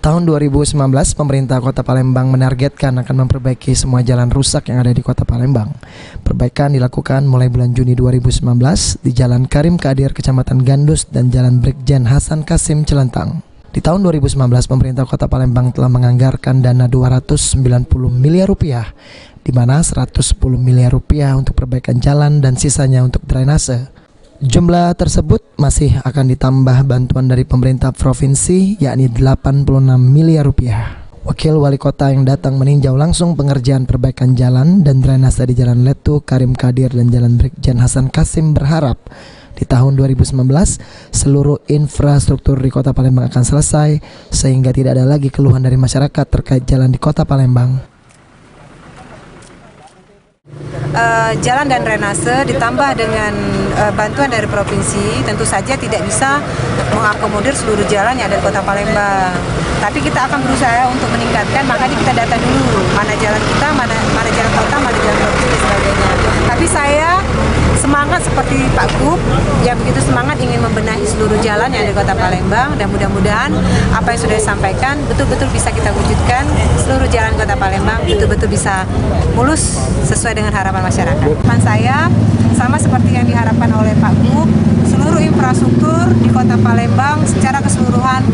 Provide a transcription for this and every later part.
Tahun 2019, pemerintah Kota Palembang menargetkan akan memperbaiki semua jalan rusak yang ada di Kota Palembang. Perbaikan dilakukan mulai bulan Juni 2019 di Jalan Karim Kadir, Kecamatan Gandus, dan Jalan Brigjen Hasan Kasim, Celentang. Di tahun 2019, pemerintah Kota Palembang telah menganggarkan dana 290 miliar rupiah, di mana 110 miliar rupiah untuk perbaikan jalan dan sisanya untuk drainase. Jumlah tersebut masih akan ditambah bantuan dari pemerintah provinsi, yakni 86 miliar rupiah. Wakil Wali Kota yang datang meninjau langsung pengerjaan perbaikan jalan dan drainase di Jalan Letu, Karim Kadir, dan Jalan Brigjen Hasan Kasim berharap di tahun 2019 seluruh infrastruktur di Kota Palembang akan selesai sehingga tidak ada lagi keluhan dari masyarakat terkait jalan di Kota Palembang. Jalan dan drainase ditambah dengan bantuan dari provinsi tentu saja tidak bisa mengakomodir seluruh jalan yang ada di Kota Palembang. Tapi kita akan berusaha untuk meningkatkan, makanya kita data dulu mana jalan kita, mana jalan kota, mana jalan provinsi dan sebagainya. Tapi saya semangat seperti Pak Gub yang begitu semangat ingin membenahi seluruh jalan yang ada di Kota Palembang, dan mudah-mudahan apa yang sudah disampaikan betul-betul bisa kita wujudkan. Seluruh jalan Kota Palembang betul-betul bisa mulus sesuai dengan harapan masyarakat. Harapan saya sama seperti yang diharapkan oleh Pak Gub, seluruh infrastruktur di Kota Palembang secara keseluruhan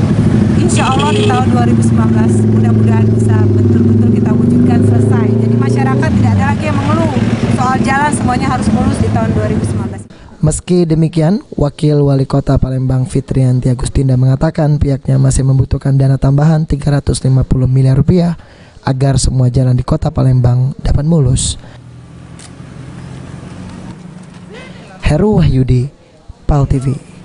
insya Allah di tahun 2019 mudah-mudahan bisa betul-betul kita wujudkan selesai. Jadi masyarakat tidak ada lagi yang mengeluh soal jalan, semuanya harus mulus di tahun 2019. Meski demikian, Wakil Wali Kota Palembang Fitrianti Agustinda mengatakan pihaknya masih membutuhkan dana tambahan 350 miliar rupiah agar semua jalan di Kota Palembang dapat mulus. Heru Wahyudi, PAL TV.